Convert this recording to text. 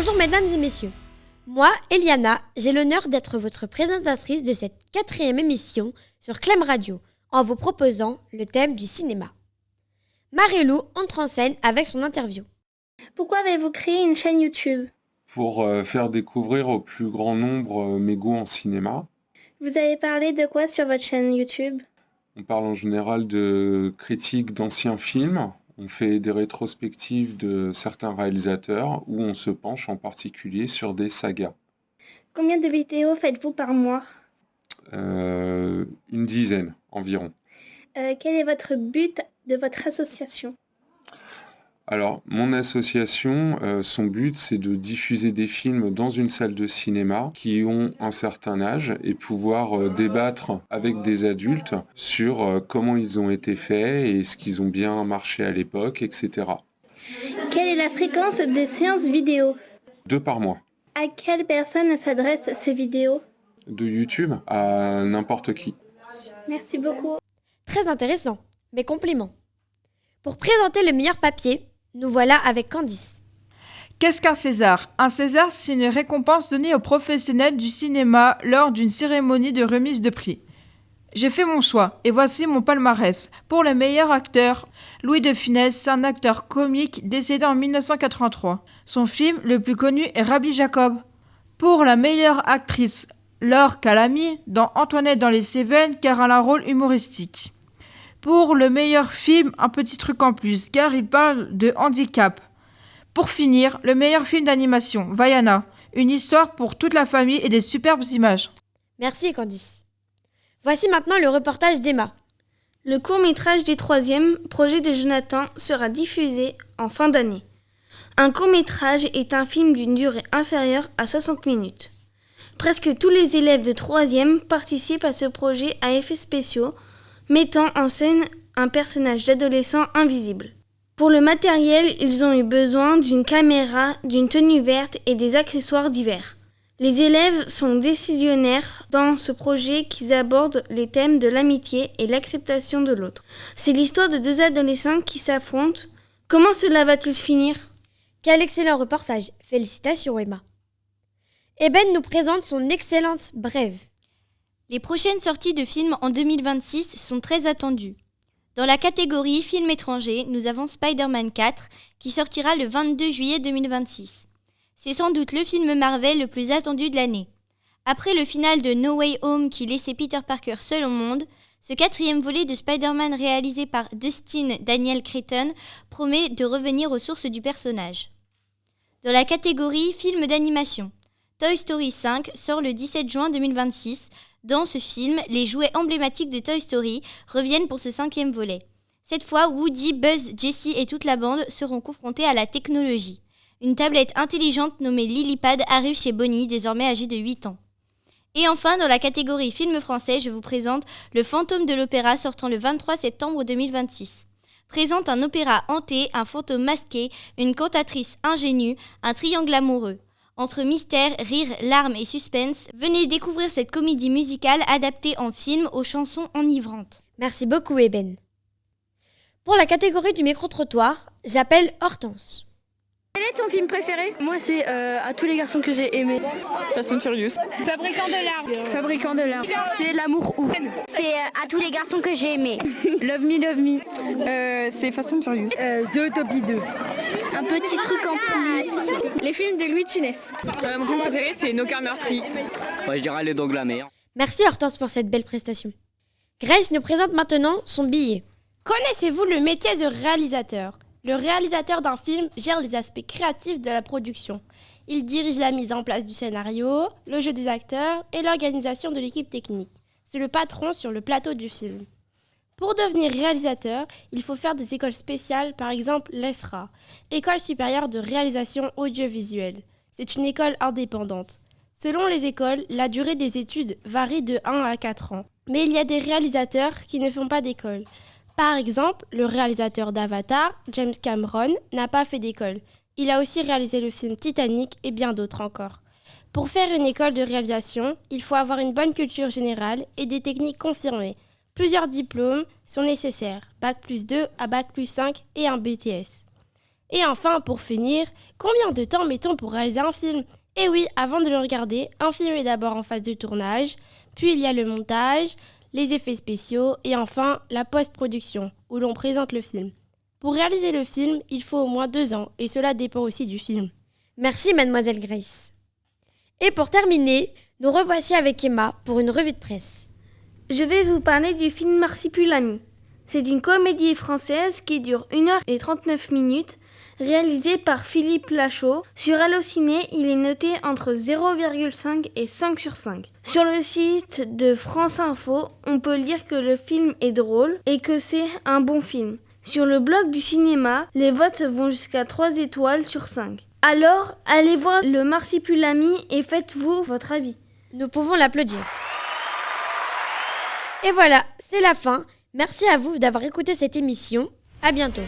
Bonjour mesdames et messieurs. Moi, Eliana, j'ai l'honneur d'être votre présentatrice de cette 4e émission sur Clem Radio, en vous proposant le thème du cinéma. Marie-Lou entre en scène avec son interview. Pourquoi avez-vous créé une chaîne YouTube ? Pour faire découvrir au plus grand nombre mes goûts en cinéma. Vous avez parlé de quoi sur votre chaîne YouTube ? On parle en général de critiques d'anciens films, on fait des rétrospectives de certains réalisateurs ou on se penche en particulier sur des sagas. Combien de vidéos faites-vous par mois ? Une dizaine environ. Quel est votre but de votre association ? Alors, mon association, son but, c'est de diffuser des films dans une salle de cinéma qui ont un certain âge et pouvoir débattre avec des adultes sur comment ils ont été faits et ce qu'ils ont bien marché à l'époque, etc. Quelle est la fréquence des séances vidéo ? 2 par mois. À quelle personne s'adressent ces vidéos ? De YouTube à n'importe qui. Merci beaucoup. Très intéressant, mes compliments. Pour présenter le meilleur papier, nous voilà avec Candice. Qu'est-ce qu'un César ? Un César, c'est une récompense donnée aux professionnels du cinéma lors d'une cérémonie de remise de prix. J'ai fait mon choix, et voici mon palmarès. Pour le meilleur acteur, Louis de Funès, c'est un acteur comique décédé en 1983. Son film le plus connu est Rabbi Jacob. Pour la meilleure actrice, Laure Calamy, dans Antoinette dans les Cévennes, car elle a un rôle humoristique. Pour le meilleur film, un petit truc en plus, car il parle de handicap. Pour finir, le meilleur film d'animation, Vaiana, une histoire pour toute la famille et des superbes images. Merci Candice. Voici maintenant le reportage d'Emma. Le court-métrage des 3e, projet de Jonathan, sera diffusé en fin d'année. Un court-métrage est un film d'une durée inférieure à 60 minutes. Presque tous les élèves de 3e participent à ce projet à effets spéciaux, mettant en scène un personnage d'adolescent invisible. Pour le matériel, ils ont eu besoin d'une caméra, d'une tenue verte et des accessoires divers. Les élèves sont décisionnaires dans ce projet qui aborde les thèmes de l'amitié et l'acceptation de l'autre. C'est l'histoire de 2 adolescents qui s'affrontent. Comment cela va-t-il finir ? Quel excellent reportage. Félicitations Emma. Eben nous présente son excellente brève. Les prochaines sorties de films en 2026 sont très attendues. Dans la catégorie film étranger, nous avons Spider-Man 4 qui sortira le 22 juillet 2026. C'est sans doute le film Marvel le plus attendu de l'année. Après le final de No Way Home qui laissait Peter Parker seul au monde, ce 4e volet de Spider-Man réalisé par Dustin Daniel Cretton promet de revenir aux sources du personnage. Dans la catégorie film d'animation, Toy Story 5 sort le 17 juin 2026. Dans ce film, les jouets emblématiques de Toy Story reviennent pour ce 5e volet. Cette fois, Woody, Buzz, Jessie et toute la bande seront confrontés à la technologie. Une tablette intelligente nommée Lilypad arrive chez Bonnie, désormais âgée de 8 ans. Et enfin, dans la catégorie film français, je vous présente Le Fantôme de l'Opéra sortant le 23 septembre 2026. Présente un opéra hanté, un fantôme masqué, une cantatrice ingénue, un triangle amoureux. Entre mystère, rire, larmes et suspense, venez découvrir cette comédie musicale adaptée en film aux chansons enivrantes. Merci beaucoup Eben. Pour la catégorie du micro-trottoir, j'appelle Hortense. Quel est ton film préféré ? Moi, c'est À tous les garçons que j'ai aimés. Fast and Furious. Fabricant de larmes. Fabricant de larmes. C'est L'amour ouf. C'est À tous les garçons que j'ai aimés. Love me, love me. C'est Fast and Furious. The Utopie 2. Un petit truc en plus. Les films de Louis de Funès. Mon film préféré, c'est Nos cœurs meurtris. Ouais, je dirais Les Dents de la Mer. Merci Hortense pour cette belle prestation. Grace nous présente maintenant son billet. Connaissez-vous le métier de réalisateur ? Le réalisateur d'un film gère les aspects créatifs de la production. Il dirige la mise en place du scénario, le jeu des acteurs et l'organisation de l'équipe technique. C'est le patron sur le plateau du film. Pour devenir réalisateur, il faut faire des écoles spéciales, par exemple l'ESRA, École supérieure de réalisation audiovisuelle. C'est une école indépendante. Selon les écoles, la durée des études varie de 1 à 4 ans. Mais il y a des réalisateurs qui ne font pas d'école. Par exemple, le réalisateur d'Avatar, James Cameron, n'a pas fait d'école. Il a aussi réalisé le film Titanic et bien d'autres encore. Pour faire une école de réalisation, il faut avoir une bonne culture générale et des techniques confirmées. Plusieurs diplômes sont nécessaires, Bac+2 à Bac+5 et un BTS. Et enfin, pour finir, combien de temps met-on pour réaliser un film ? Et oui, avant de le regarder, un film est d'abord en phase de tournage, puis il y a le montage, les effets spéciaux et enfin la post-production, où l'on présente le film. Pour réaliser le film, il faut au moins 2 ans et cela dépend aussi du film. Merci mademoiselle Grace. Et pour terminer, nous revoici avec Emma pour une revue de presse. Je vais vous parler du film Marsupilami. C'est une comédie française qui dure 1h39, réalisée par Philippe Lachaud. Sur Allociné, il est noté entre 0,5 et 5 sur 5. Sur le site de France Info, on peut lire que le film est drôle et que c'est un bon film. Sur le blog du cinéma, les votes vont jusqu'à 3 étoiles sur 5. Alors, allez voir le Marsupilami et faites-vous votre avis. Nous pouvons l'applaudir. Et voilà, c'est la fin. Merci à vous d'avoir écouté cette émission. À bientôt.